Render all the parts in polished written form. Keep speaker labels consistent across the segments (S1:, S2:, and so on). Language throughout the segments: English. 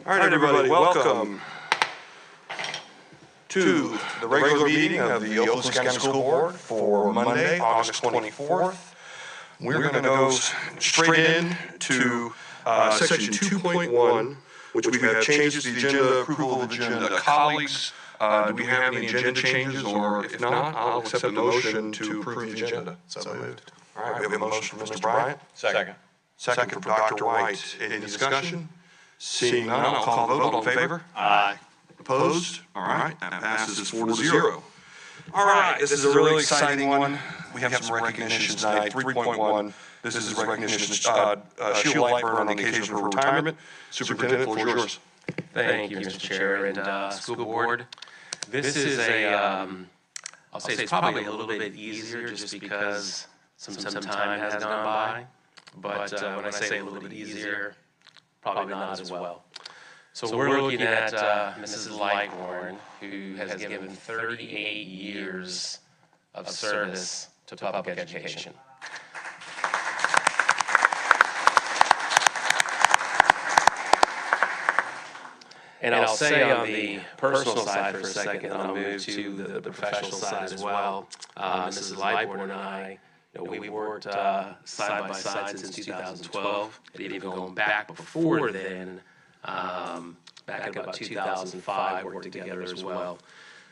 S1: All right, everybody, welcome to the regular meeting of the Okaloosa County School Board for Monday, August 24th. We're going to go straight in to section 2.1, which we have changes to the agenda, approval of agenda. Colleagues, do we have any agenda changes, or if not, I'll accept a motion to approve the agenda.
S2: So moved.
S1: All right, we have a motion from Mr. Bryant.
S2: Second.
S1: Second from Dr. White. Any discussion? Seeing none, I'll call the vote. All in favor?
S2: Aye.
S1: Opposed? All right, that passes 4-0. All right, this is a really exciting one. We have some recognitions tonight. 3.1, this is recognition, Sheila Lightburn on the occasion of her retirement. Superintendent, the floor is yours.
S3: Thank you, Mr. Chair and School Board. This is I'll say it's probably a little bit easier just because some time has gone by. But when I say a little bit easier, probably not as well. So we're looking at Mrs. Lightburn, who has given 38 years of service to public education. And I'll say on the personal side for a second, and I'll move to the professional side as well. Mrs. Lightburn and I, we worked side by side since 2012, and even going back before then, back in about 2005, worked together as well.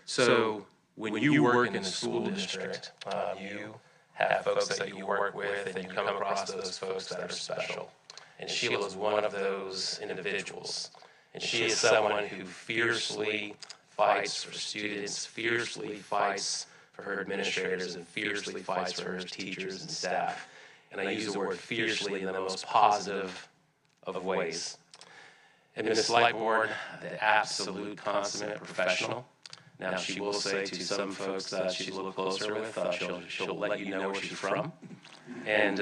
S3: So when you work in the school district, you have folks that you work with, and you come across those folks that are special. And Sheila is one of those individuals. And she is someone who fiercely fights for students, fiercely fights for her administrators, and fiercely fights for her teachers and staff. And I use the word fiercely in the most positive of ways. And Ms. Lightburn, the absolute consummate professional. Now, she will say to some folks that she's a little closer with, she'll let you know where she's from. And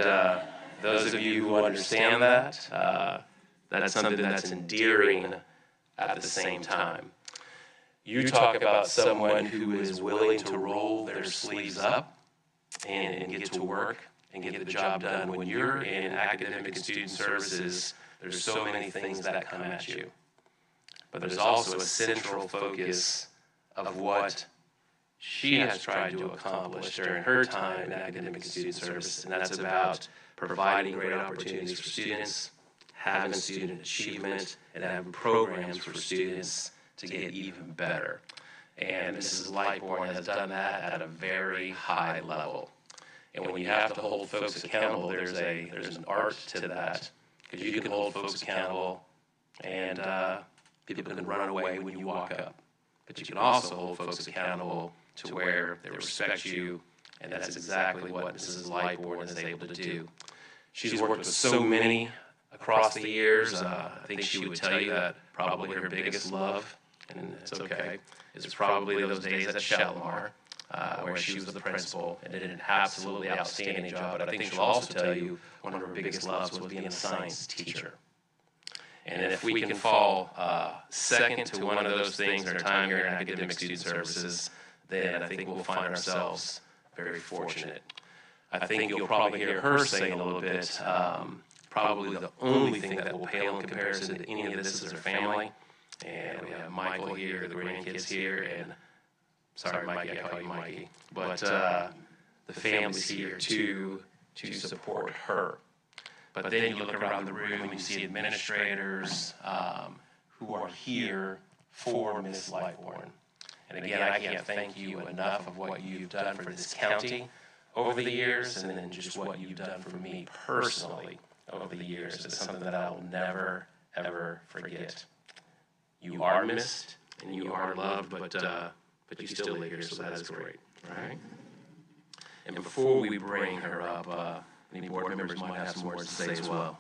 S3: those of you who understand that, that's something that's endearing at the same time. You talk about someone who is willing to roll their sleeves up and get to work and get the job done. When you're in academic and student services, there's so many things that come at you. But there's also a central focus of what she has tried to accomplish during her time in academic and student service, and that's about providing great opportunities for students, having student achievement, and having programs for students to get even better. And Mrs. Lightburn has done that at a very high level. And when you have to hold folks accountable, there's an art to that, because you can hold folks accountable and people can run away when you walk up. But you can also hold folks accountable to where they respect you, and that's exactly what Mrs. Lightburn is able to do. She's worked with so many across the years. I think she would tell you that probably her biggest love, and it's okay, is probably those days at Shalimar, where she was the principal and did an absolutely outstanding job. But I think she'll also tell you one of her biggest loves was being a science teacher. And if we can fall second to one of those things in our time here in academic student services, then I think we'll find ourselves very fortunate. I think you'll probably hear her say in a little bit, probably the only thing that will pale in comparison to any of this is her family. And we have Michael here, the grandkids here, and sorry, Mikey, I call you Mikey. But the family's here to support her. But then you look around the room and you see administrators who are here for Ms. Lightburn. And again, I can't thank you enough of what you've done for this county over the years, and then just what you've done for me personally over the years. It's something that I will never, ever forget. You are missed and you are loved, but you still live here, so that is great, right? And before we bring her up, any board members might have some words to say as well.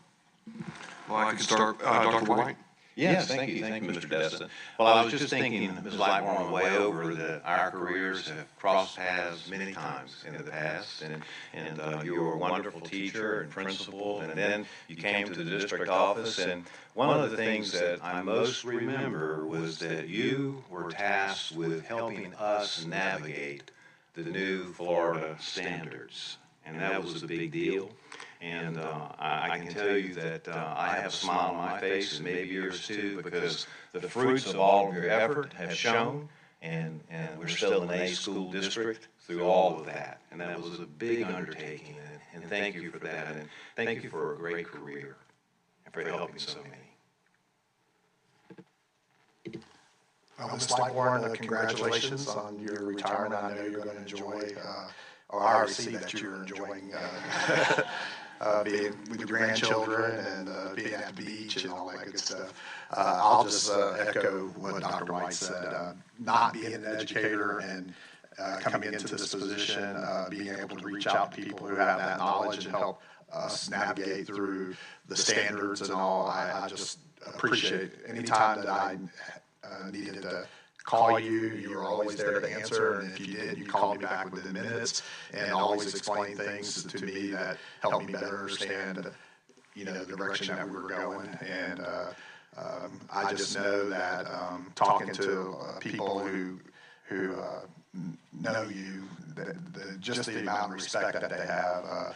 S1: Well, I can start, Dr. White.
S2: Yes, thank you, Mr. Destin. Well, I was just thinking, Ms. Lightburn, on the way over, that our careers have crossed paths many times in the past, and you were a wonderful teacher and principal, and then you came to the district office, and one of the things that I most remember was that you were tasked with helping us navigate the new Florida standards. and that was a big deal. And I can tell you that I have a smile on my face, and maybe yours too, because the fruits of all of your effort have shown, and we're still an A school district through all of that. And that was a big undertaking, and thank you for that, and thank you for a great career, and for helping so many.
S4: Ms. Lightbourne, congratulations on your retirement. I know you're going to enjoy, or I already see that you're enjoying being with your grandchildren and being at the beach and all that good stuff. I'll just echo what Dr. White said. Not being an educator and coming into this position, being able to reach out to people who have that knowledge and help us navigate through the standards and all, I just appreciate any time that I needed to call you. You were always there to answer, and if you did, you called me back within minutes and always explained things to me that helped me better understand, the direction that we were going. And I just know that talking to people who know you, just the amount of respect that they have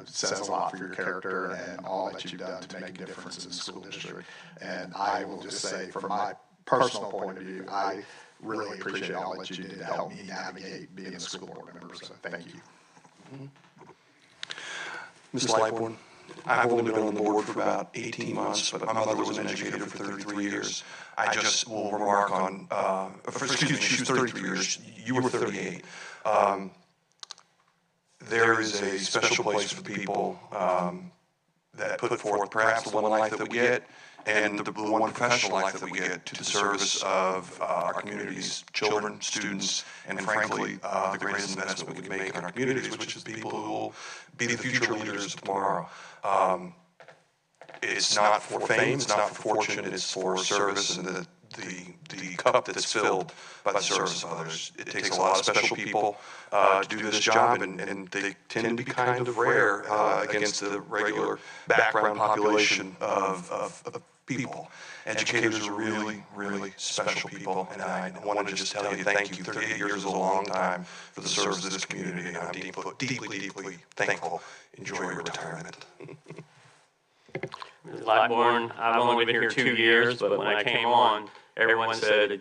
S4: says a lot for your character and all that you've done to make a difference in the school district. And I will just say, from my personal point of view, I really appreciate all that you did to help me navigate being a school board member, so thank you.
S1: Ms. Lightbourne, I've only been on the board for about 18 months, but my mother was an educator for 33 years. I just will remark on, she was 33 years, you were 38. There is a special place for people that put forth perhaps the one life that we get and the one professional life that we get to the service of our community's children, students, and frankly, the greatest investment we can make in our communities, which is people who will be the future leaders of tomorrow. It's not for fame, it's not for fortune, it's for service and the cup that's filled by the service of others. It takes a lot of special people to do this job, and they tend to be kind of rare against the regular background population of people. Educators are really, really special people, and I wanted to just tell you thank you. 38 years is a long time for the service of this community, and I'm deeply thankful. Enjoy your retirement.
S5: Lightbourne, I've only been here 2 years, but when I came on, everyone said,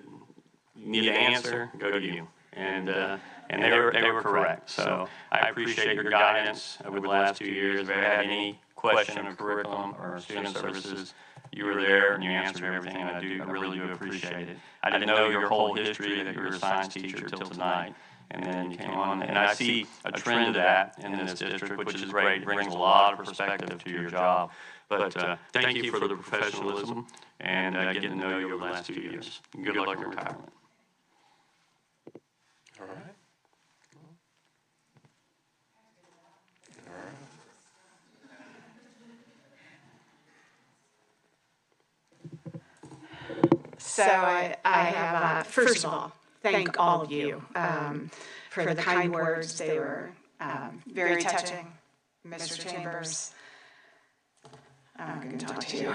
S5: you need an answer, go to you. And they were correct. So I appreciate your guidance over the last 2 years. If I had any question of curriculum or student services, you were there and you answered everything, and I really do appreciate it. I didn't know your whole history, that you were a science teacher till tonight, and then you came on. And I see a trend of that in this district, which is great. It brings a lot of perspective to your job. But thank you for the professionalism and getting to know you over the last 2 years. Good luck in retirement.
S1: All right.
S6: So I have, first of all, thank all of you for the kind words. They were very touching. Mr. Chambers, I'm going to talk to you.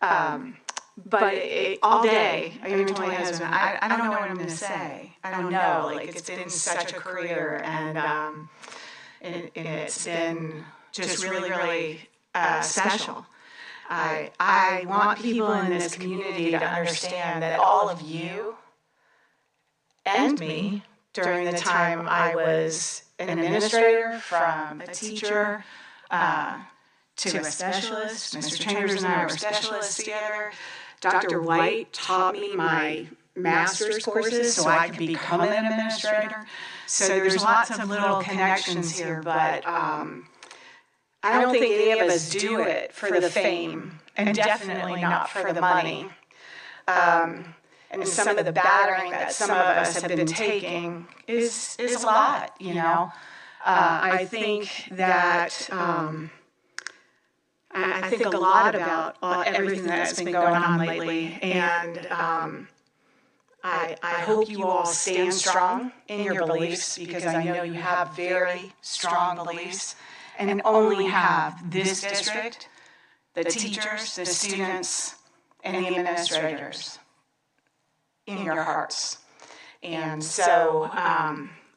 S6: But all day, I even told my husband, I don't know what I'm going to say. I don't know. Like, it's been such a career, and it's been just really, really special. I want people in this community to understand that all of you and me, during the time I was an administrator, from a teacher to a specialist. Mr. Chambers and I were specialists together. Dr. White taught me my master's courses so I could become an administrator. So there's lots of little connections here, but I don't think any of us do it for the fame, and definitely not for the money. And some of the battering that some of us have been taking is a lot, you know. I think that I think a lot about everything that's been going on lately, and I hope you all stand strong in your beliefs, because I know you have very strong beliefs, and only have this district, the teachers, the students, and the administrators in your hearts. And so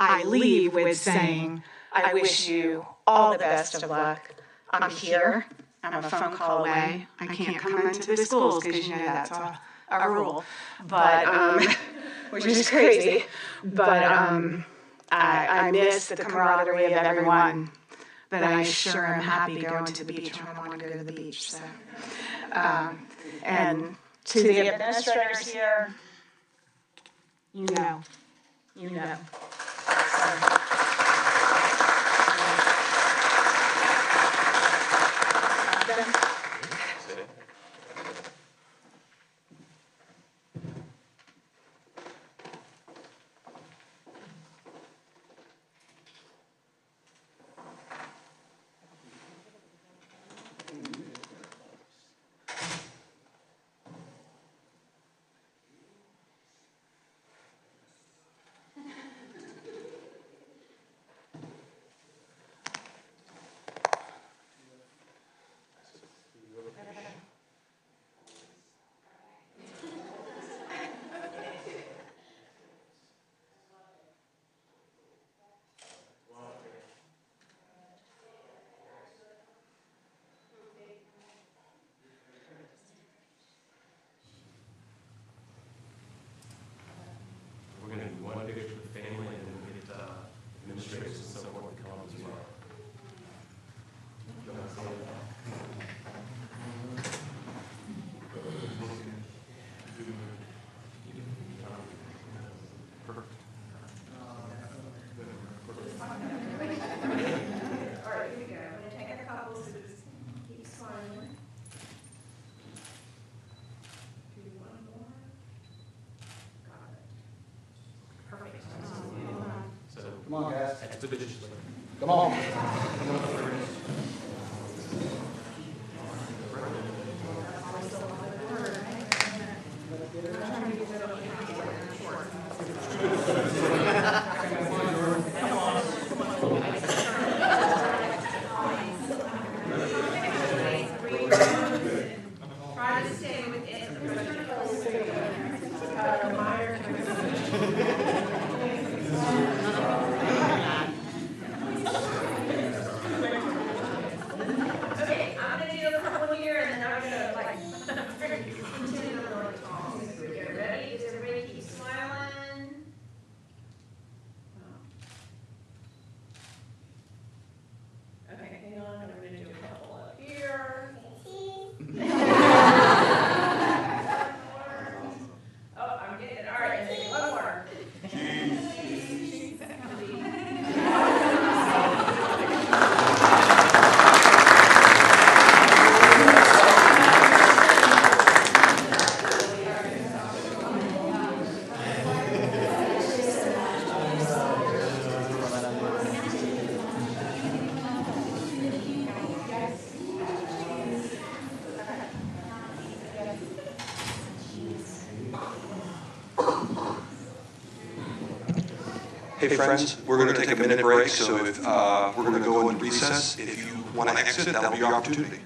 S6: I leave with saying, I wish you all the best of luck. I'm here. I'm a phone call away. I can't come into the schools because you know that's a rule, but which is crazy. But I miss the camaraderie of everyone. But I sure am happy going to the beach when I want to go to the beach. So, and to the administrators here, you know.
S3: We're going to do one picture with the family and then we get administrators and so forth to come as well.
S4: Come on, guys.
S3: Expeditiously.
S4: Come on.
S7: Try to stay within. Okay, I'm gonna do a couple here and then I'm gonna continue on the talk. Okay, ready? Does everybody keep smiling? Okay, hang on, I'm gonna do a couple up here. Oh, I'm getting it. All right, one more.
S1: Hey friends, we're going to take a minute break, so if we're going to go into recess. If you want to exit, that'll be your opportunity.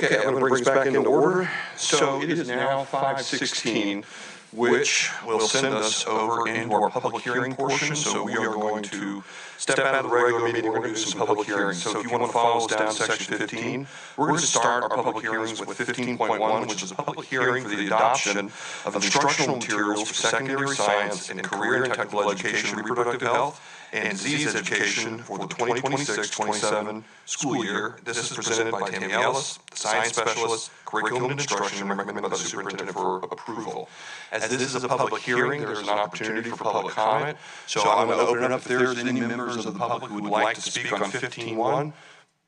S1: Okay, I'm going to bring us back into order. So it is now 5:16, which will send us over into our public hearing portion. So we are going to step out of the regular meeting. We're going to do some public hearings. So if you want to follow us down to section 15, we're going to start our public hearings with 15.1, which is a public hearing for the adoption of instructional materials for secondary science and career and technical education, reproductive health, and disease education for the 2026-27 school year. This is presented by Tammy Ellis, the science specialist, curriculum and instruction, and recommended by the superintendent for approval. As this is a public hearing, there is an opportunity for public comment. So I'm going to open it up. If there's any members of the public who would like to speak on 15.1,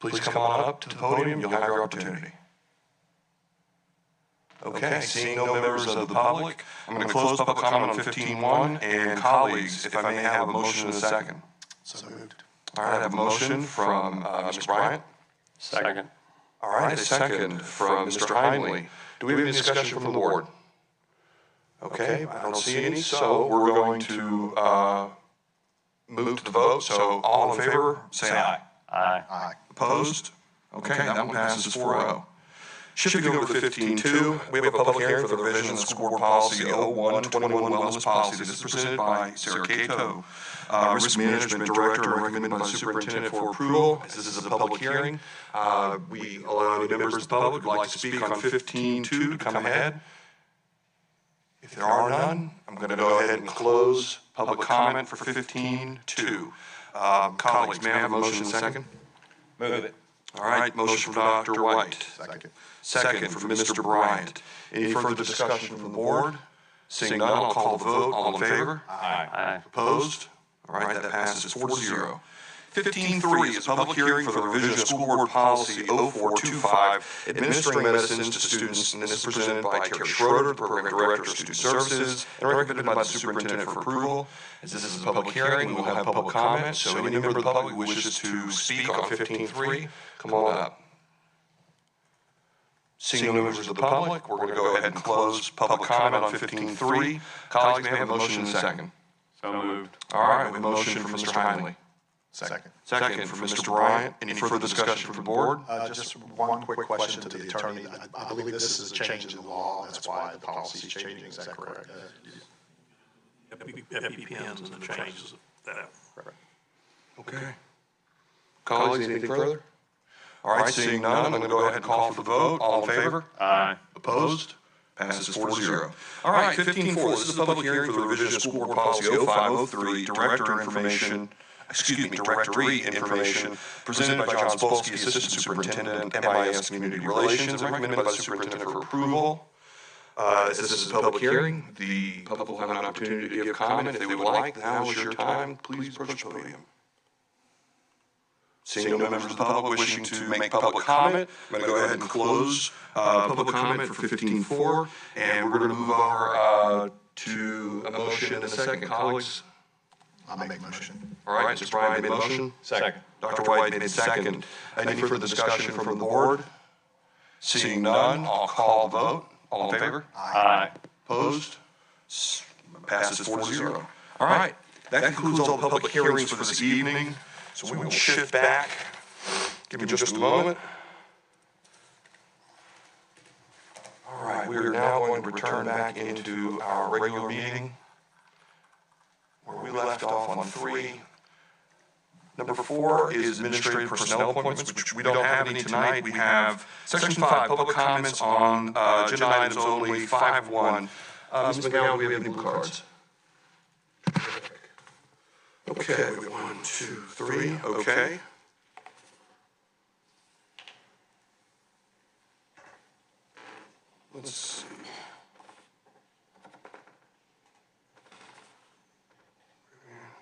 S1: please come on up to the podium. You'll have your opportunity. Okay, seeing no members of the public, I'm going to close public comment on 15.1. And colleagues, if I may have a motion and a second.
S4: So moved.
S1: All right, I have a motion from Mr. Bryant.
S5: Second.
S1: All right, a second from Mr. Heinley. Do we have any discussion from the board? Okay, I don't see any, so we're going to move to the vote. So all in favor, say aye.
S5: Aye.
S4: Aye.
S1: Opposed? Okay, that one passes 4-0. Shifting over to 15.2, we have a public hearing for the revision of the school board policy 0121 wellness policy. This is presented by Sarah Cato, risk management director, and recommended by the superintendent for approval. As this is a public hearing, we allow any members of the public who would like to speak on 15.2 to come ahead. If there are none, I'm going to go ahead and close public comment for 15.2. Colleagues, may I have a motion and a second?
S2: Move it.
S1: All right, motion from Dr. White.
S4: Second.
S1: Second from Mr. Bryant. Any further discussion from the board? Seeing none, I'll call the vote. All in favor?
S5: Aye.
S1: Opposed? All right, that passes 4-0. 15.3 is a public hearing for the revision of school board policy 0425, administering medicines to students, and this is presented by Terry Schroeder, the program director of student services, and recommended by the superintendent for approval. As this is a public hearing, we will have public comment, so any member of the public who wishes to speak on 15.3, come on up. Seeing no members of the public, we're going to go ahead and close public comment on 15.3. Colleagues, may I have a motion and a second?
S5: So moved.
S1: All right, we have a motion from Mr. Heinley.
S4: Second.
S1: Second from Mr. Bryant. Any further discussion from the board?
S4: Just one quick question to the attorney. I believe this is a change in the law. That's why the policy is changing. Is that correct?
S8: EpiPens and the changes of that.
S1: Okay. Colleagues, anything further? All right, seeing none, I'm going to go ahead and call for the vote. All in favor?
S5: Aye.
S1: Opposed? Passes 4-0. All right, 15.4, this is a public hearing for the revision of school board policy 0503, directory information, presented by John Spolsky, Assistant Superintendent, MIS Community Relations, and recommended by the superintendent for approval. As this is a public hearing, the public will have an opportunity to give comment if they would like. Now is your time. Please approach the podium. Seeing no members of the public wishing to make public comment, I'm going to go ahead and close public comment for 15.4, and we're going to move over to a motion in a second. Colleagues?
S4: I'll make a motion.
S1: All right, Mr. Bryant made a motion.
S5: Second.
S1: Dr. White made a second. Any further discussion from the board? Seeing none, I'll call the vote. All in favor?
S5: Aye.
S1: Opposed? Passes 4-0. All right, that concludes all the public hearings for this evening. So we will shift back. Give me just a moment. All right, we are now going to return back into our regular meeting where we left off on 3. Number 4 is administrative personnel appointments, which we don't have any tonight. We have section 5, public comments on agenda items only, 5.1. Ms. McGowan, do we have any blue cards? Okay, 1, 2, 3, okay. Let's see.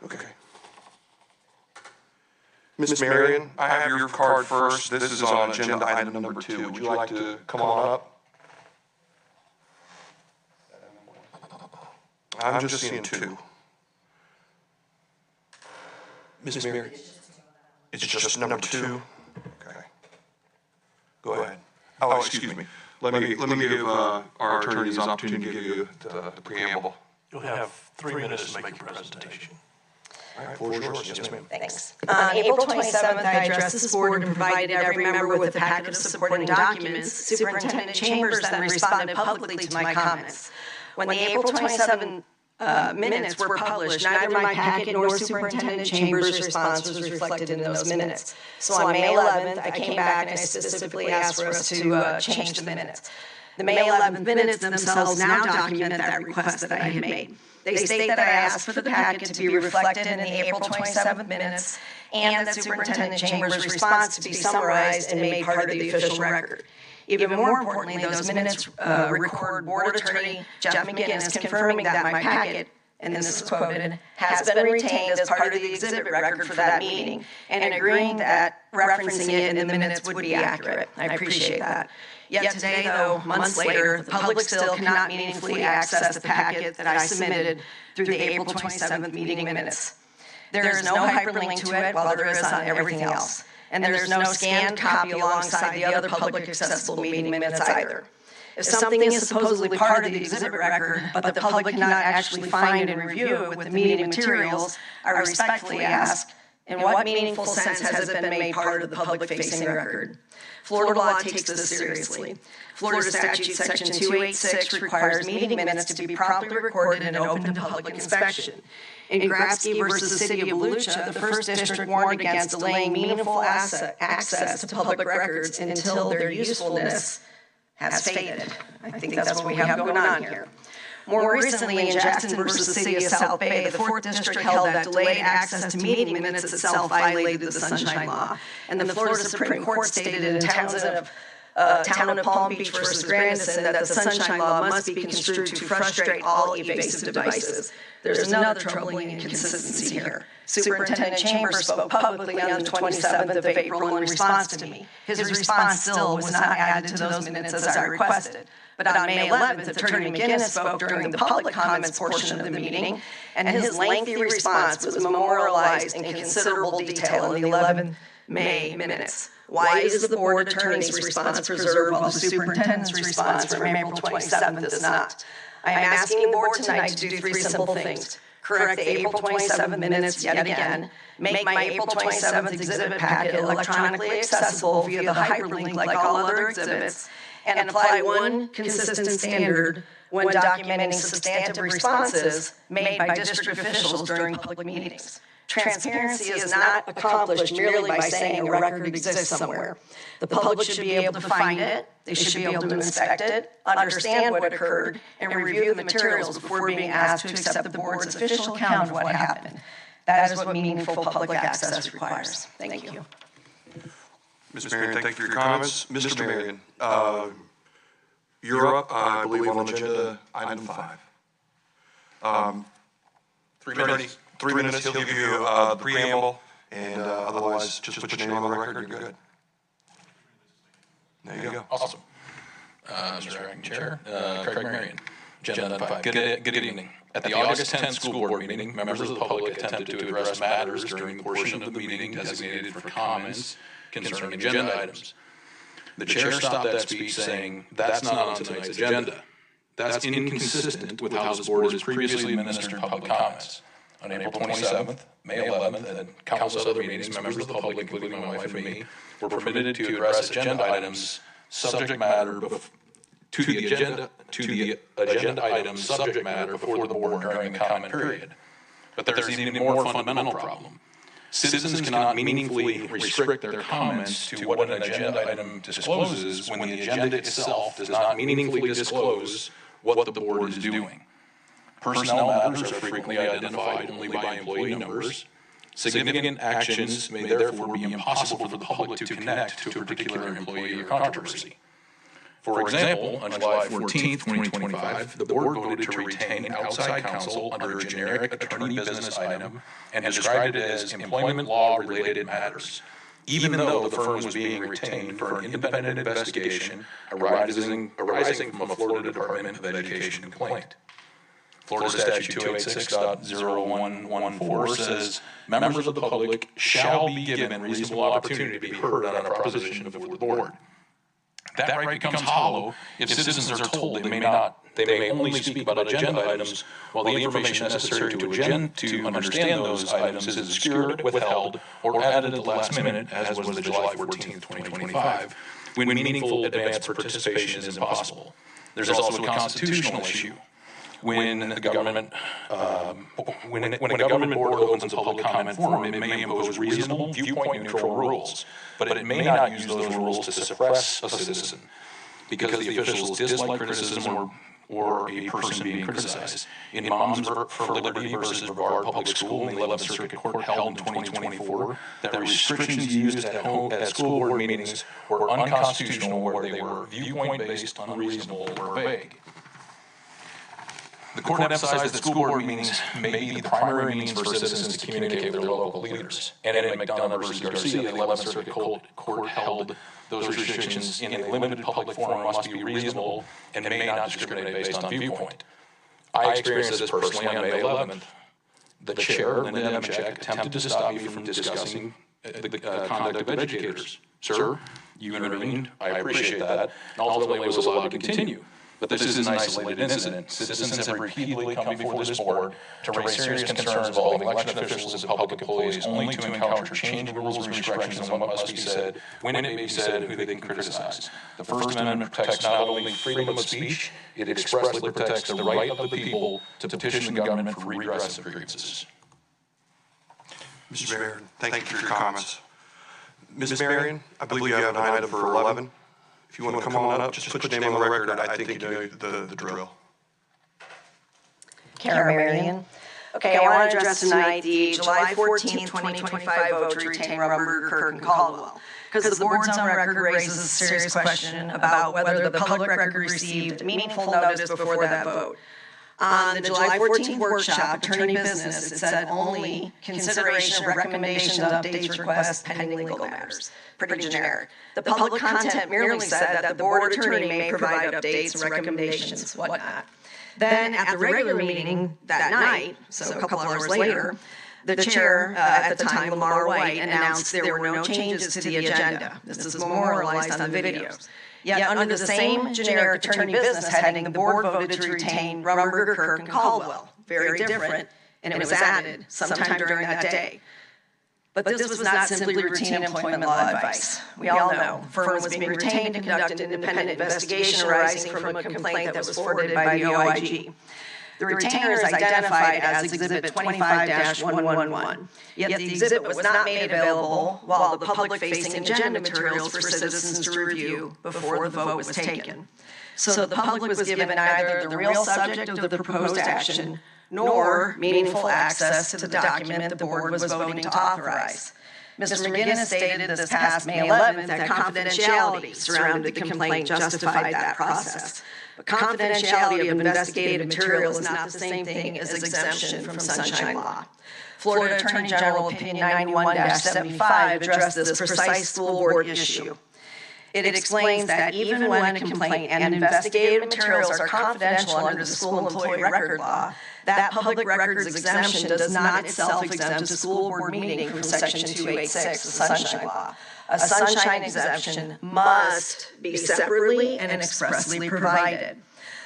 S1: Okay. Ms. Marion, I have your card first. This is on agenda item number 2. Would you like to come on up? I'm just seeing 2. Ms. Marion? It's just number 2? Okay. Go ahead. Oh, excuse me. Let me give our attorneys an opportunity to give you the preamble.
S8: You'll have 3 minutes to make your presentation.
S1: All right, floor is yours. Yes, ma'am.
S9: Thanks. On April 27th, I addressed this board and provided every member with a packet of supporting documents. Superintendent Chambers then responded publicly to my comments. When the April 27 minutes were published, neither my packet nor Superintendent Chambers' response was reflected in those minutes. So on May 11th, I came back and I specifically asked for us to change the minutes. The May 11th minutes themselves now document that request that I had made. They state that I asked for the packet to be reflected in the April 27th minutes and that Superintendent Chambers' response to be summarized and made part of the official record. Even more importantly, those minutes record Board Attorney Jeff McGinnis confirming that my packet, and this is quoted, has been retained as part of the exhibit record for that meeting, and agreeing that referencing it in the minutes would be accurate. I appreciate that. Yet today, though, months later, the public still cannot meaningfully access the packet that I submitted through the April 27th meeting minutes. There is no hyperlink to it while there is on everything else. And there's no scanned copy alongside the other public accessible meeting minutes either. If something is supposedly part of the exhibit record, but the public cannot actually find and review it with the meeting materials, I respectfully ask, in what meaningful sense has it been made part of the public-facing record? Florida law takes this seriously. Florida statute section 286 requires meeting minutes to be properly recorded and open to public inspection. In Grabsky versus City of Volusia, the first district warned against delaying meaningful access to public records until their usefulness has faded. I think that's what we have going on here. More recently, in Jackson versus City of South Bay, the 4th District held that delayed access to meeting minutes itself violated the Sunshine Law. And the Florida Supreme Court stated in Town of Palm Beach versus Grandison that the Sunshine Law must be construed to frustrate all evasive devices. There's another troubling inconsistency here. Superintendent Chambers spoke publicly on the 27th of April in response to me. His response still was not added to those minutes as I requested. But on May 11th, Attorney McGinnis spoke during the public comments portion of the meeting, and his lengthy response was memorialized in considerable detail in the 11th May minutes. Why is the board attorney's response preserved while the superintendent's response from April 27th is not? I am asking the board tonight to do 3 simple things. Correct the April 27th minutes yet again, make my April 27th exhibit packet electronically accessible via the hyperlink like all other exhibits, and apply one consistent standard when documenting substantive responses made by district officials during public meetings. Transparency is not accomplished merely by saying a record exists somewhere. The public should be able to find it, they should be able to inspect it, understand what occurred, and review the materials before being asked to accept the board's official account of what happened. That is what meaningful public access requires. Thank you.
S1: Ms. Marion, thank you for your comments. Mr. Marion, you're up, I believe, on agenda item 5.
S8: 3 minutes.
S1: 3 minutes, he'll give you the preamble, and otherwise, just put your name on the record, you're good. There you go.
S8: Awesome. Mr. Acting Chair, Craig Marion, agenda item 5. Good evening. At the August 10th school board meeting, members of the public attempted to address matters during the portion of the meeting designated for comments concerning agenda items. The chair stopped that speech saying, "That's not on tonight's agenda." That's inconsistent with how this board has previously administered public comments. On April 27th, May 11th, and countless other meetings, members of the public, including my wife and me, were permitted to address agenda items, subject matter to the agenda item subject matter before the board during the comment period. But there's an even more fundamental problem. Citizens cannot meaningfully restrict their comments to what an agenda item discloses when the agenda itself does not meaningfully disclose what the board is doing. Personnel matters are frequently identified only by employee numbers. Significant actions may therefore be impossible for the public to connect to a particular employee or controversy. For example, on July 14, 2025, the board voted to retain outside counsel under a generic attorney business item and described it as employment law-related matters, even though the firm was being retained for an independent investigation arising from a Florida Department of Education complaint. Florida Statute 286.0114 says, members of the public shall be given reasonable opportunity to be heard on a proposition before the board. That right becomes hollow if citizens are told they may not They may only speak about agenda items, while the information necessary to understand those items is obscured, withheld, or added at the last minute, as was the July 14th, 2025, when meaningful advance participation is impossible. There's also a constitutional issue. When a government board opens a public comment forum, it may impose reasonable, viewpoint-neutral rules, but it may not use those rules to suppress a citizen because the officials dislike criticism or a person being criticized. In Moms for Liberty versus Brevard Public School in the 11th Circuit Court held in 2024, that restrictions used at school board meetings were unconstitutional where they were viewpoint-based, unreasonable, or vague. The court emphasized that school board meetings may be the primary means for citizens to communicate with their local leaders. And in McDonough versus Garcia, the 11th Circuit Court held those restrictions in a limited public forum must be reasonable and may not discriminate based on viewpoint. I experienced this personally on May 11th. The chair, Linda Demchek, attempted to stop me from discussing the conduct of educators. Sir, you intervened. I appreciate that. And ultimately was allowed to continue. But this is an isolated incident. Citizens have repeatedly come before this board to raise serious concerns involving election officials and public employees only to encounter changing rules and restrictions on what must be said, when it may be said, who they can criticize. The First Amendment protects not only freedom of speech, it expressly protects the right of the people to petition the government for redress of grievances.
S1: Mr. Mayor, thank you for your comments. Ms. Marion, I believe you have an item for 11. If you want to come on up, just put your name on the record. I think you know the drill.
S9: Kara Marion. Okay, I want to address tonight the July 14, 2025 vote to retain Rumberger, Kirk, and Caldwell. Because the board's own record raises a serious question about whether the public record received meaningful notice before that vote. On the July 14th workshop, Attorney Business, it said only consideration of recommendations, updates, requests, pending legal matters. Pretty generic. The public content merely said that the board attorney may provide updates and recommendations, whatnot. Then at the regular meeting that night, so a couple hours later, the chair, at the time, Lamar White, announced there were no changes to the agenda. This is memorialized on the videos. Yet under the same generic attorney business heading, the board voted to retain Rumberger, Kirk, and Caldwell. Very different, and it was added sometime during that day. But this was not simply routine employment law advice. We all know the firm was being retained to conduct an independent investigation arising from a complaint that was forwarded by the OIG. The retainer is identified as Exhibit 25-111, yet the exhibit was not made available while the public-facing agenda materials for citizens to review before the vote was taken. So the public was given neither the real subject of the proposed action nor meaningful access to the document the board was voting to authorize. Mr. McGinnis stated this past May 11th that confidentiality surrounding the complaint justified that process. But confidentiality of investigative material is not the same thing as exemption from Sunshine Law. Florida Attorney General Opinion 91-75 addressed this precise school board issue. It explains that even when a complaint and investigative materials are confidential under the school employee record law, that public records exemption does not itself exempt a school board meeting from Section 286 of the Sunshine Law. A sunshine exemption must be separately and expressly provided.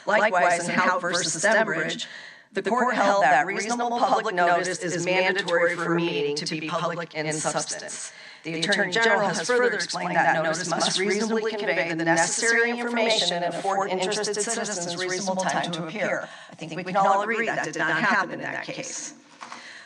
S9: Likewise, in Hout versus Stembridge, the court held that reasonable public notice is mandatory for a meeting to be public in substance. The Attorney General has further explained that notice must reasonably convey the necessary information and afford interested citizens reasonable time to appear. I think we can all agree that did not happen in that case.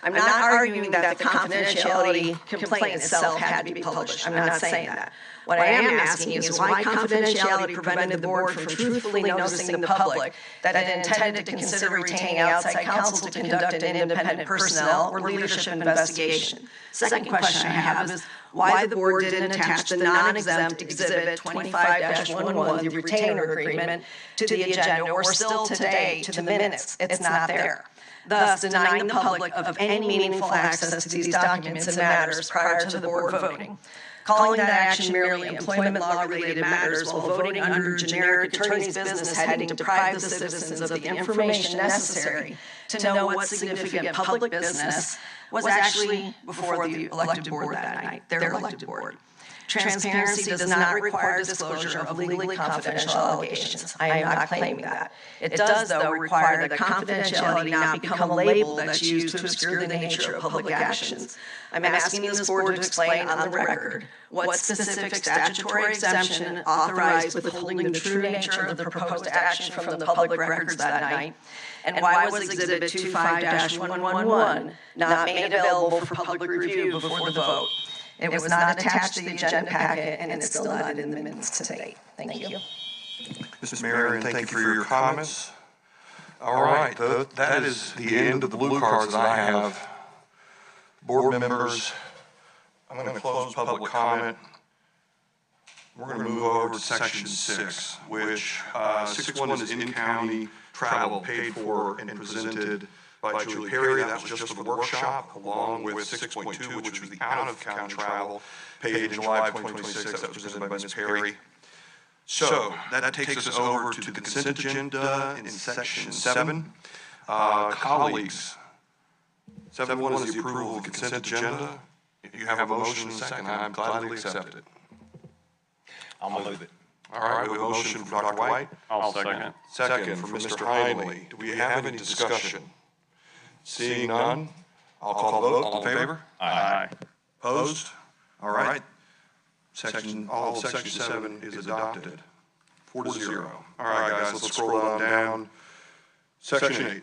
S9: I'm not arguing that the confidentiality complaint itself had to be published. I'm not saying that. What I am asking is why confidentiality prevented the board from truthfully noticing the public that it intended to consider retaining outside counsel to conduct an independent personnel or leadership investigation. Second question I have is why the board didn't attach the non-exempt Exhibit 25-111, the retainer agreement, to the agenda or still today to the minutes. It's not there. Thus denying the public of any meaningful access to these documents and matters prior to the board voting. Calling that action merely employment law-related matters while voting under generic attorney's business heading deprived the citizens of the information necessary to know what significant public business was actually before the elected board that night, their elected board. Transparency does not require disclosure of legally confidential allegations. I am not claiming that. It does, though, require that confidentiality not become a label that's used to obscure the nature of public actions. I'm asking this board to explain on the record what specific statutory exemption authorized withholding the true nature of the proposed action from the public records that night, and why was Exhibit 25-111 not made available for public review before the vote. It was not attached to the agenda packet, and it's still not in the minutes to date. Thank you.
S1: Mr. Marion, thank you for your comments. All right, that is the end of the blue cards that I have. Board members, I'm going to close public comment. We're going to move over to section 6, which 6.1 is in-county travel paid for and presented by Julie Perry. That was just for the workshop, along with 6.2, which was the out-of-county travel paid in July of 2026. That was presented by Ms. Perry. So that takes us over to the consent agenda in section 7. Colleagues, 7.1 is the approval of the consent agenda. If you have a motion and a second, I'm gladly accept it.
S2: I'll move it.
S1: All right, we have a motion from Dr. White.
S5: I'll second.
S1: Second from Mr. Heinley. Do we have any discussion? Seeing none, I'll call the vote. All in favor?
S5: Aye.
S1: Opposed? All right. All of section 7 is adopted. 4-0. All right, guys, let's scroll on down. Section 8.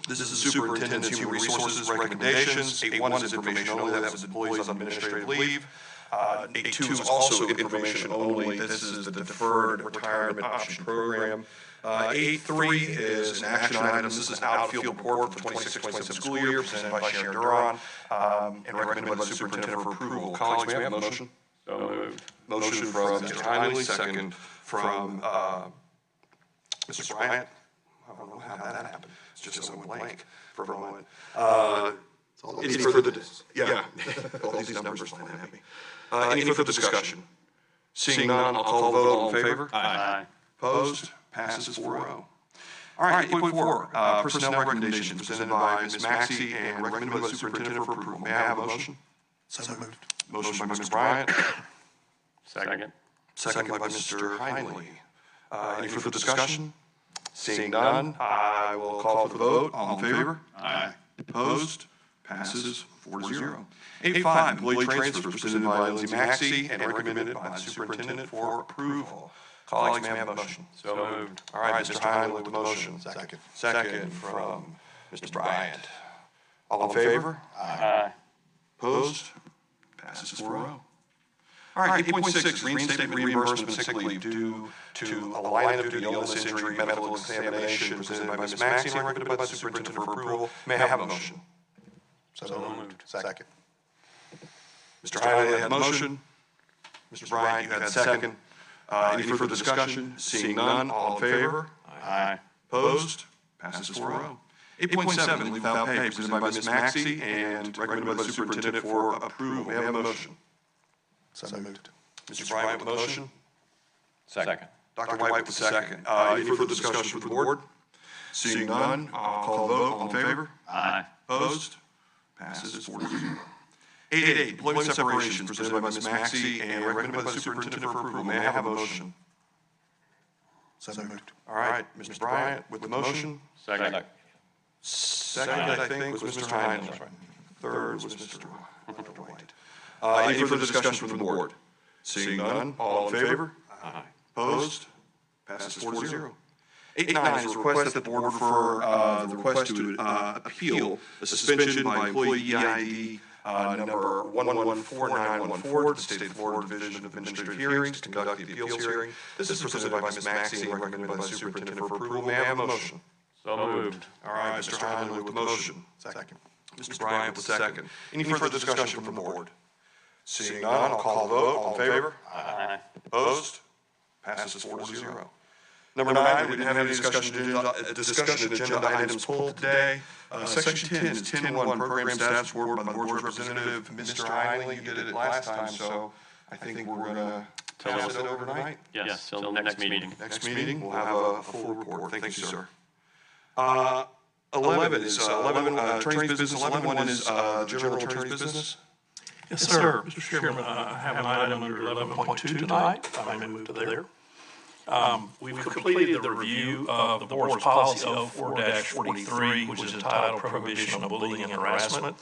S1: This is the superintendent's human resources recommendations. 8.1 is information only. That was employees on administrative leave. 8.2 is also information only. This is the deferred retirement option program. 8.3 is an action item. This is an outfield report for the 26-27 school year presented by Sharon Duran and recommended by the superintendent for approval. Colleagues, may I have a motion?
S5: So moved.
S1: Motion from Mr. Heinley, second from Mr. Bryant. I don't know how that happened. It's just so blank for a moment. Any further, yeah, all these numbers don't have me. Any further discussion? Seeing none, I'll call the vote. All in favor?
S5: Aye.
S1: Opposed? Passes 4-0. All right, 8.4, personnel recommendations presented by Ms. Maxey and recommended by the superintendent for approval. May I have a motion?
S4: So moved.
S1: Motion by Mr. Bryant,
S5: Second.
S1: second by Mr. Heinley. Any further discussion? Seeing none, I will call for the vote. All in favor?
S5: Aye.
S1: Opposed? Passes 4-0. 8.5, employee transfers presented by Lindsay Maxey and recommended by the superintendent for approval. Colleagues, may I have a motion?
S5: So moved.
S1: All right, Mr. Heinley with the motion.
S4: Second.
S1: Second from Mr. Bryant. All in favor?
S5: Aye.
S1: Opposed? Passes 4-0. All right, 8.6, reinstatement reimbursement of sick leave due to a line of duty illness, injury, medical examination presented by Ms. Maxey and recommended by the superintendent for approval. May I have a motion?
S4: So moved. Second.
S1: Mr. Heinley had the motion. Mr. Bryant, you had the second. Any further discussion? Seeing none, all in favor?
S5: Aye.
S1: Opposed? Passes 4-0. 8.7, leave without pay presented by Ms. Maxey and recommended by the superintendent for approval. May I have a motion?
S4: So moved.
S1: Mr. Bryant with the motion.
S5: Second.
S1: Dr. White with the second. Any further discussion with the board? Seeing none, I'll call the vote. All in favor?
S5: Aye.
S1: Opposed? Passes 4-0. 8.8, employment separation presented by Ms. Maxey and recommended by the superintendent for approval. May I have a motion?
S4: So moved.
S1: All right, Mr. Bryant with the motion.
S5: Second.
S1: Second, I think, was Mr. Heinley. Third was Mr. White. Any further discussion from the board? Seeing none, all in favor?
S5: Aye.
S1: Opposed? Passes 4-0. 8.9 is a request that the board refer the request to appeal the suspension by employee EID number 1149114 to the State of Florida Division of Administrative Hearings to conduct the appeals hearing. This is presented by Ms. Maxey and recommended by the superintendent for approval. May I have a motion?
S5: So moved.
S1: All right, Mr. Heinley with the motion.
S4: Second.
S1: Mr. Bryant with the second. Any further discussion from the board? Seeing none, I'll call the vote. All in favor?
S5: Aye.
S1: Opposed? Passes 4-0. Number 9, we didn't have any discussion agenda items pulled today. Section 10 is 10.1, program status report by the board's representative, Mr. Heinley. You did it last time, so I think we're going to pass it overnight.
S5: Yes, till the next meeting.
S1: Next meeting, we'll have a full report. Thank you, sir. 11 is attorney's business. 11.1 is general attorney's business.
S10: Yes, sir. Mr. Chairman, I have an item under 11.2 tonight. If I may move to there. We've completed the review of the board's policy 04-43, which is entitled Prohibition of Bullying and Harassment.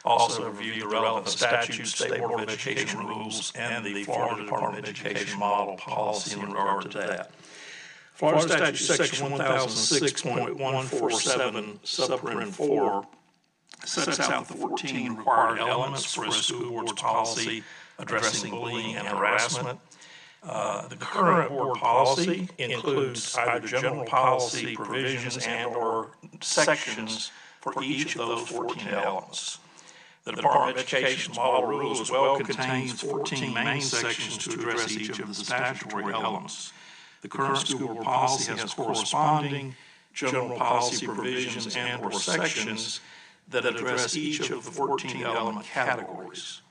S10: Also reviewed the relevant statutes, State Board of Education rules, and the Florida Department of Education model policy in regard to that. Florida Statute Section 1006.147, subparen 4, sets out the 14 required elements for a school board's policy addressing bullying and harassment. The current board policy includes either general policy provisions and/or sections for each of those 14 elements. The Department of Education model rules as well contains 14 main sections to address each of the statutory elements. The current school board policy has corresponding general policy provisions and/or sections that address each of the 14 element categories.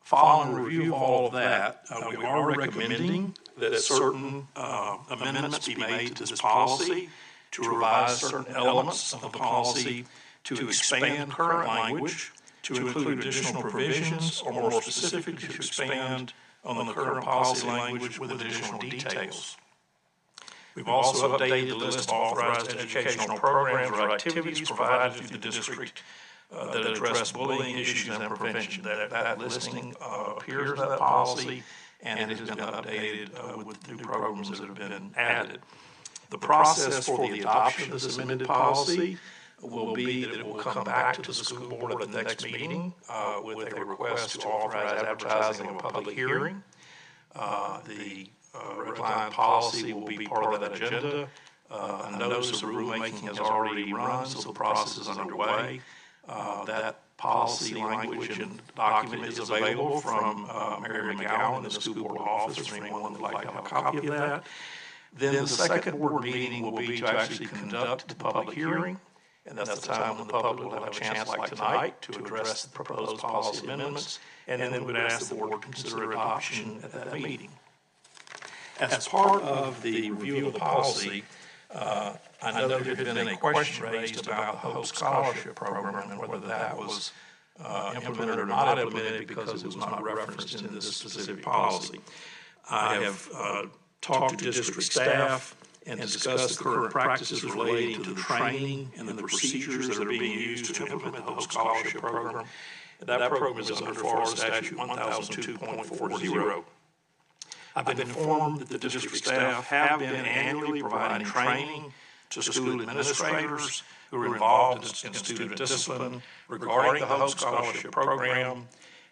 S10: Following review of all of that, we are recommending that certain amendments be made to this policy to revise certain elements of the policy to expand current language, to include additional provisions, or more specifically to expand on the current policy language with additional details. We've also updated the list of authorized educational programs or activities provided through the district that address bullying issues and prevention. That listing appears in that policy, and it has been updated with new programs that have been added. The process for the adoption of this amended policy will be that it will come back to the school board at the next meeting with a request to authorize advertising of a public hearing. The red line policy will be part of that agenda. A notice of rulemaking has already run, so the process is underway. That policy language and document is available from Mary McGowan in the school board office for anyone that would like to have a copy of that. Then the second board meeting will be to actually conduct the public hearing. And that's the time when the public will have a chance like tonight to address the proposed policy amendments, and then we would ask the board to consider adoption at that meeting. As part of the review of the policy, I know there had been a question raised about the Hope Scholarship Program and whether that was implemented or not implemented because it was not referenced in this specific policy. I have talked to district staff and discuss the current practices relating to the training and the procedures that are being used to implement the Hope Scholarship Program. That program is under Florida Statute 1002.40. I've been informed that the district staff have been annually providing training to school administrators who are involved in student discipline regarding the Hope Scholarship Program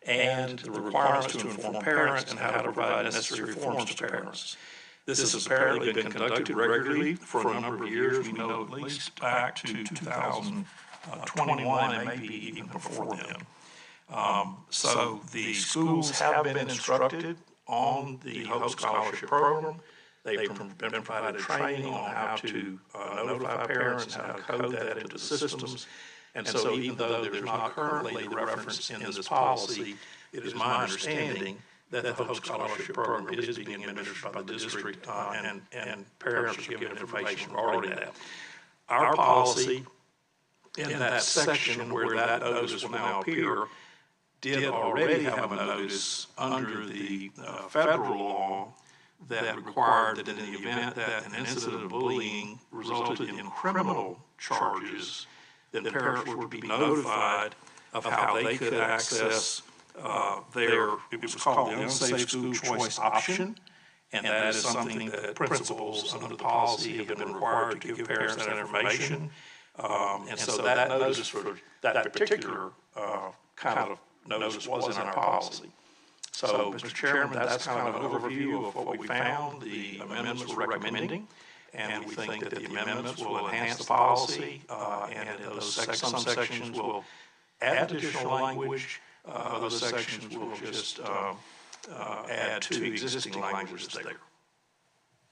S10: and the requirements to inform parents and how to provide necessary forms to parents. This has apparently been conducted regularly for a number of years. We know at least back to 2021 and maybe even before then. So the schools have been instructed on the Hope Scholarship Program. They've been provided training on how to notify parents, how to code that into the systems. And so even though there's not currently the reference in this policy, it is my understanding that the Hope Scholarship Program is being administered by the district, and parents are given information regarding that. Our policy, in that section where that notice will now appear, did already have a notice under the federal law that required that in the event that an incident of bullying resulted in criminal charges, then parents were to be notified of how they could access it was called the Unsafe School Choice Option, and that is something that principals under the policy have been required to give parents that information. And so that notice for that particular kind of notice was in our policy. So, Mr. Chairman, that's kind of an overview of what we found, the amendments we're recommending, and we think that the amendments will enhance the policy, and those some sections will add additional language. Other sections will just add to existing languages there.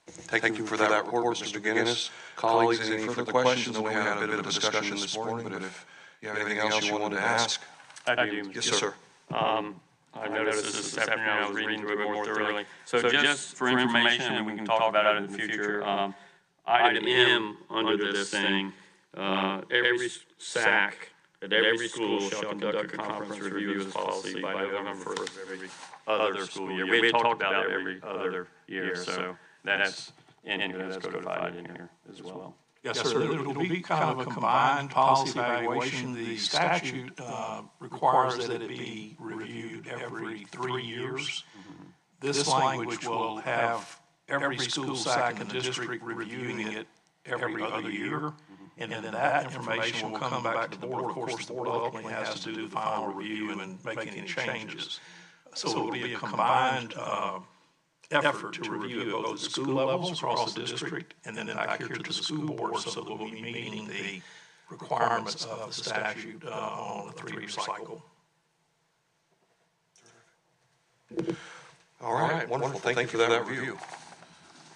S1: Thank you for that report, Mr. Guinness. Colleagues, any further questions? We had a bit of a discussion this morning, but if you have anything else you wanted to ask?
S5: I do.
S1: Yes, sir.
S5: I noticed this afternoon, I was reading through it more thoroughly. So just for information, and we can talk about it in the future, item M under this thing, every SAC that every school shall conduct a conference review of this policy by November 1st of every other school year. We had talked about every other year, so that's in here, that's codified in here as well.
S10: Yes, sir. It'll be kind of a combined policy evaluation. The statute requires that it be reviewed every 3 years. This language will have every school SAC in the district reviewing it every other year. And then that information will come back to the board. Of course, the board ultimately has to do the final review and make any changes. So it'll be a combined effort to review at both the school levels across the district and then back here to the school board, so that we'll be meeting the requirements of the statute on a 3-year cycle.
S1: All right, wonderful. Thank you for that review.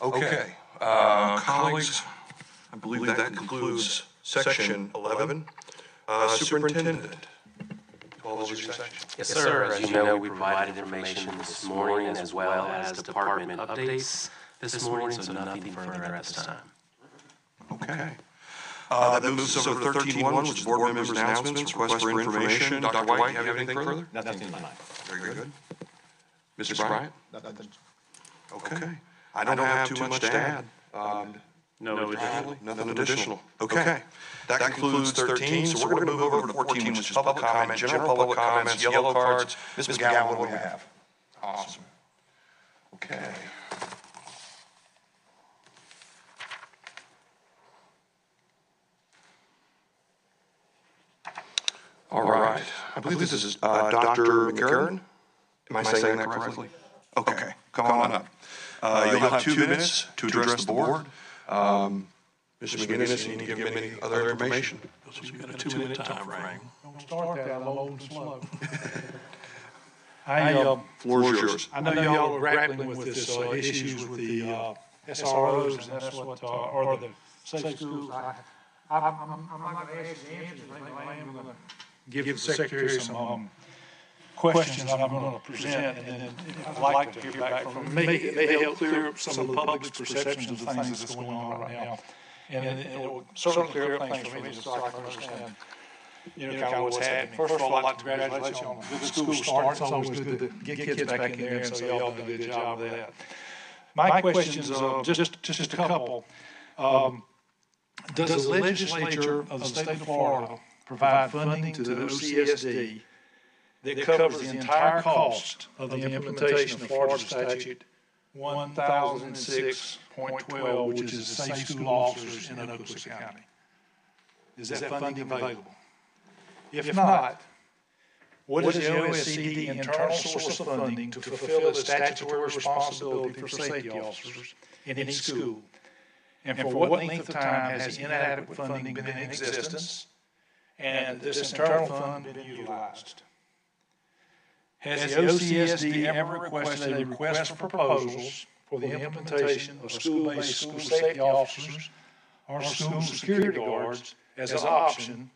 S1: Okay, colleagues, I believe that concludes section 11. Superintendent, 12 is your section.
S3: Yes, sir. As you know, we provided information this morning as well as department updates this morning, so nothing further at this time.
S1: Okay. That moves us over to 13.1, which is board members' announcements, requests for information. Dr. White, you have anything further?
S2: Nothing tonight.
S1: Very good. Mr. Bryant? Nothing. Okay. I don't have too much to add.
S5: No additional.
S1: Nothing additional. Okay. That concludes 13, so we're going to move over to 14, which is public comment, general public comments, yellow cards. Ms. McGowan, what do we have? Awesome. Okay. All right. I believe this is Dr. McCarran. Am I saying that correctly? Okay, come on up. You'll have 2 minutes to address the board. Mr. McGinnis, you need to give any other information?
S10: So you've got a 2-minute time frame.
S11: Don't start that low and slow.
S1: Floor is yours.
S11: I know y'all are grappling with this issues with the SROs, and that's what, or the safe schools. I'm not going to ask you the answers, I am going to give the secretary some questions I'm going to present, and then I'd like to hear back from them. It may help clear up some of the public's perceptions of things that's going on right now. And it will certainly clear up things for me so I can understand, kind of what's happening. First of all, I'd like to congratulate you on a good school start. It's always good to get kids back in there, and so y'all do a good job of that. My questions, just a couple. Does the legislature of the state of Florida provide funding to the OCSD that covers the entire cost of the implementation of Florida Statute 1006.12, which is the safe school officers in Okaloosa County? Is that funding available? If not, what is the OSCD internal source of funding to fulfill its statutory responsibility for safety officers in each school? And for what length of time has inadequate funding been in existence, and this internal fund been utilized? Has the OCSD ever requested a request for proposals for the implementation of school-based school safety officers or school security guards as an option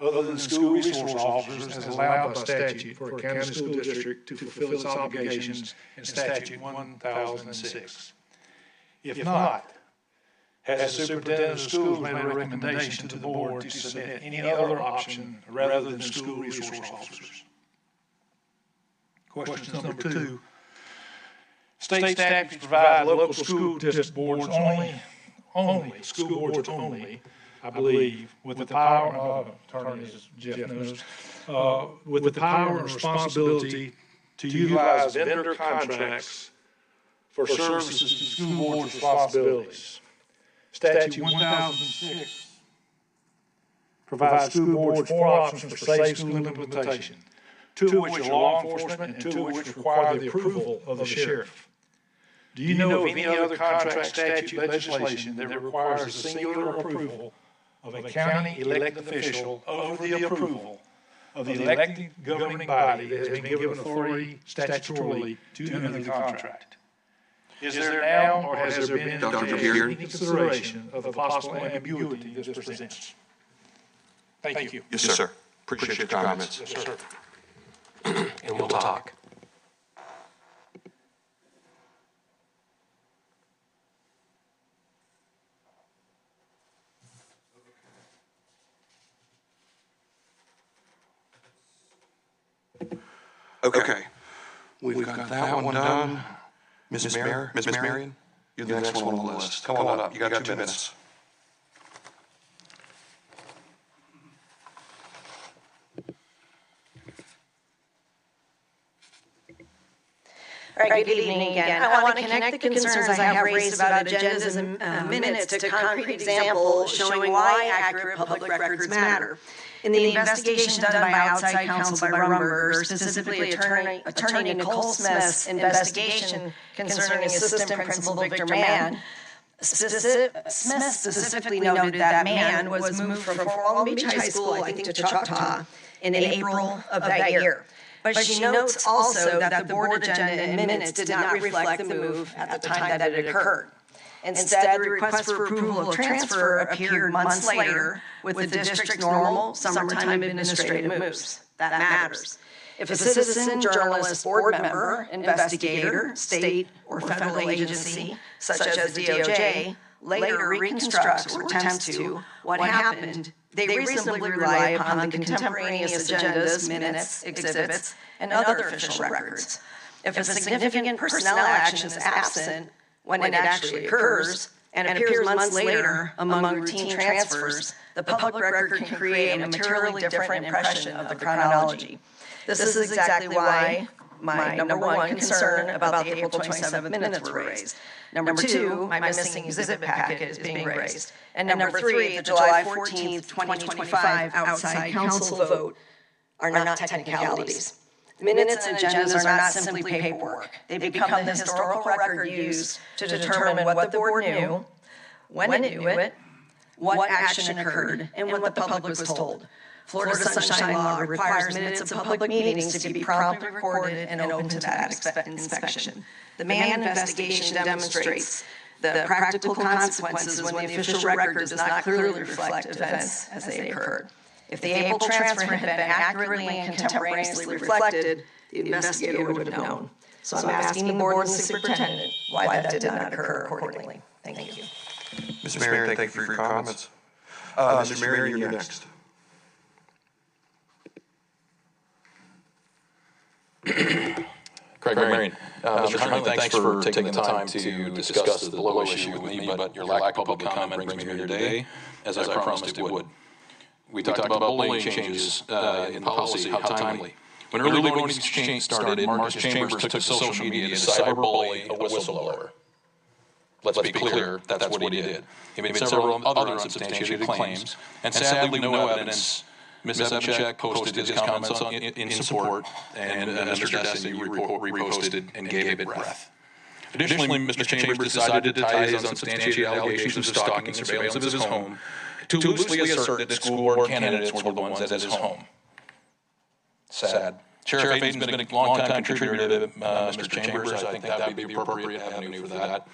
S11: other than school resource officers as allowed by statute for a county school district to fulfill its obligations in Statute 1006? If not, has the superintendent of schools made a recommendation to the board to submit any other option rather than school resource officers? Question number 2. State statutes provide local school district boards only, school boards only, I believe, with the power, attorney as Jeff knows, with the power and responsibility to utilize vendor contracts for services to school boards' responsibilities. Statute 1006 provides school boards 4 options for safe school implementation, 2 of which are law enforcement and 2 of which require the approval of the sheriff. Do you know of any other contract statute legislation that requires the singular approval of a county elected official over the approval of the elected governing body that has been given authority statutorily to enter the contract? Is there now, or has there been any consideration of the possible ambiguity this presents? Thank you.
S1: Yes, sir. Appreciate your comments.
S11: Yes, sir.
S3: And we'll talk.
S1: Okay. We've got that one done. Ms. Marion, you're the next one on the list. Come on up. You got 2 minutes.
S9: All right, good evening again. I want to connect the concerns I have raised about agendas and minutes to a concrete example showing why accurate public records matter. In the investigation done by outside counsel by Rumberger, specifically Attorney Nicole Smith's investigation concerning Assistant Principal Victor Mann, Smith specifically noted that Mann was moved from Fort Walton Beach High School, I think, to Choctaw in April of that year. But she notes also that the board agenda and minutes did not reflect the move at the time that it occurred. Instead, the request for approval of transfer appeared months later with the district's normal summertime administrative moves. That matters. If a citizen, journalist, board member, investigator, state, or federal agency, such as the DOJ, later reconstructs or attempts to what happened, they reasonably rely upon the contemporaneous agendas, minutes, exhibits, and other official records. If a significant personnel action is absent when it actually occurs and appears months later among routine transfers, the public record can create a materially different impression of the chronology. This is exactly why my number one concern about the April 27th minutes were raised. Number two, my missing exhibit packet is being raised. And number three, the July 14th, 2025 outside council vote are not technicalities. Minutes and agendas are not simply paperwork. They become the historical record used to determine what the board knew, when it knew it, what action occurred, and what the public was told. Florida Sunshine Law requires minutes of public meetings to be promptly recorded and open to that inspection. The Mann investigation demonstrates the practical consequences when the official record does not clearly reflect events as they occurred. If the April transfer had been accurately and contemporaneously reflected, the investigator would have known. So I'm asking the board and the superintendent why that did not occur accordingly. Thank you.
S1: Ms. Marion, thank you for your comments. Mr. Marion, you're next.
S8: Craig Marion. Mr. Huntley, thanks for taking the time to discuss the below issue with me, but your lack of public comment brings me here today, as I promised it would. We talked about bullying changes in policy, how timely. When early voting change started, Marcus Chambers took to social media to cyberbully a whistleblower. Let's be clear, that's what he did. He made several other unsubstantiated claims, and sadly, no evidence. Ms. Evanchek posted his comments in support, and Mr. Destin, you reposted and gave it breath. Additionally, Mr. Chambers decided to tie his unsubstantiated allegations of stalking and surveillance of his home to loosely assert that school board candidates were the ones at his home. Sad. Sheriff Aiden's been a long-time contributor to Mr. Chambers. I think that would be the appropriate avenue for that.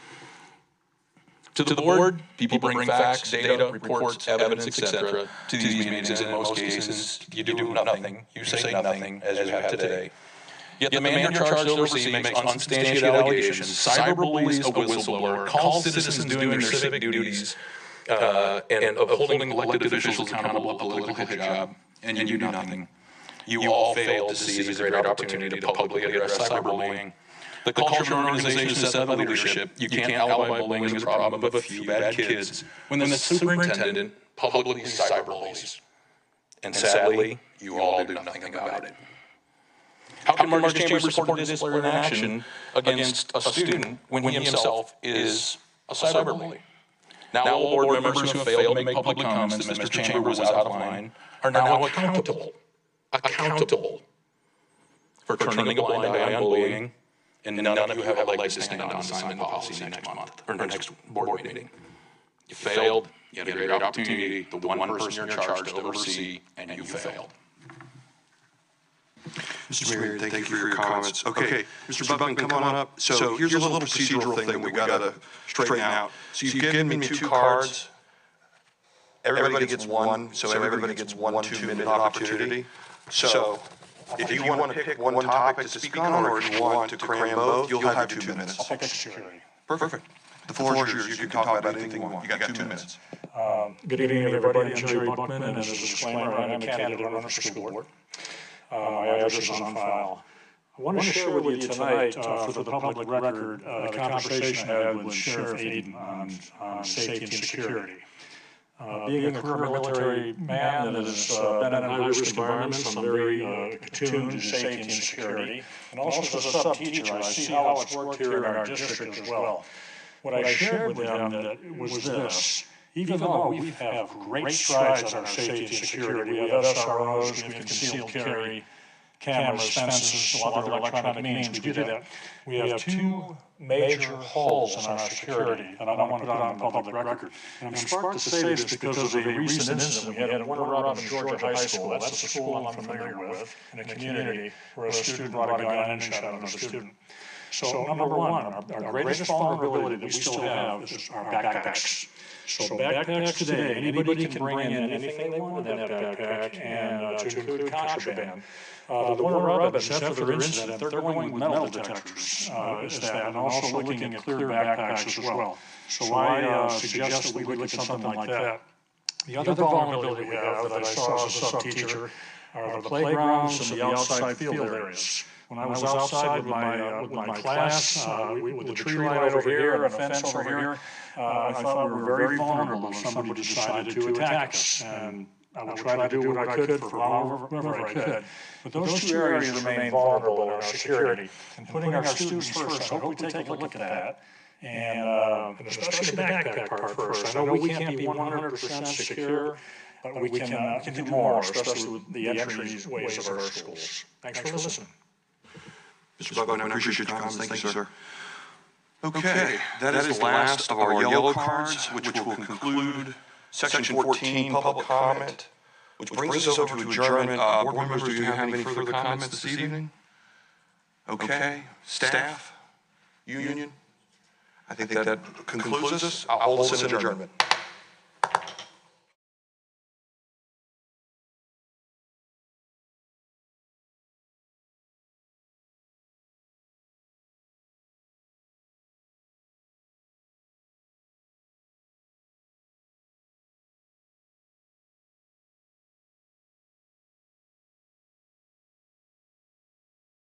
S8: To the board, people bring facts, data, reports, evidence, etc. to these meetings, and in most cases, you do nothing. You say nothing, as you have today. Yet the man you're charged to oversee makes unsubstantiated allegations, cyberbullies a whistleblower, calls citizens doing their civic duties, and of holding elected officials accountable a political hit job, and you do nothing. You all failed to seize a great opportunity to publicly address cyberbullying. The culture of an organization is set by leadership. You can't alibi bullying as a problem of a few bad kids when the superintendent publicly cyberbullies. And sadly, you all do nothing about it. How can Marcus Chambers support disciplinary action against a student when he himself is a cyberbully? Now all board members who have failed to make public comments that Mr. Chambers was out of line are now accountable for turning a blind eye on bullying. And none of you have a leg to stand on assignment policy next month, or next board meeting. You failed, you had a great opportunity, the one person you're charged to oversee, and you failed.
S1: Mr. Marion, thank you for your comments. Okay, Mr. Buckman, come on up. So here's a little procedural thing that we gotta straighten out. So you've given me 2 cards. Everybody gets one, so everybody gets 1 2-minute opportunity. So if you want to pick one topic to speak on, or if you want to cram both, you'll have your 2 minutes.
S11: I'll pick security.
S1: Perfect. The floor is yours. You can talk about anything you want. You got 2 minutes.
S11: Good evening, everybody. I'm Jerry Buckman, and as a disclaimer, I'm a candidate runner for school board. My address is on file. I want to share with you tonight, for the public record, the conversation I had with Sheriff Aiden on safety and security. Being a career military man that has been in high-risk environments, I'm very attuned to safety and security. And also as a sub-teacher, I see how it's worked here in our district as well. What I shared with them was this: even though we have great strides on our safety and security, we have SROs, we have concealed carry, cameras, fences, a lot of other electronic means, we do that. We have two major holes in our security, and I don't want to put it on public record. And I'm sparked to say this because of a recent incident we had at Warner Robins, Georgia High School. That's the school I'm familiar with in a community where a student brought a gun and shot another student. So number one, our greatest vulnerability that we still have is our backpacks. So backpacks today, anybody can bring in anything they want in that backpack, and to include contraband. The Warner Robins, after their incident, they're going with metal detectors, and also looking at clear backpacks as well. So I suggest that we look at something like that. The other vulnerability we have that I saw as a sub-teacher are the playgrounds and the outside field areas. When I was outside with my class, with the tree line over here and a fence over here, I thought we were very vulnerable if somebody decided to attack us. And I would try to do what I could for however I could. But those two areas remain vulnerable in our security. And putting our students first, I hope we take a look at that. And especially the backpack part first. I know we can't be 100% secure, but we can do more, especially with the entryways of our schools. Thanks for listening.
S1: Mr. Buckman, I appreciate your comments. Thank you, sir. Okay, that is the last of our yellow cards, which will conclude Section 14, public comment, which brings us over to adjournment. Board members, do you have any further comments this evening? Okay, staff, union? I think that concludes us. I'll hold us in adjournment.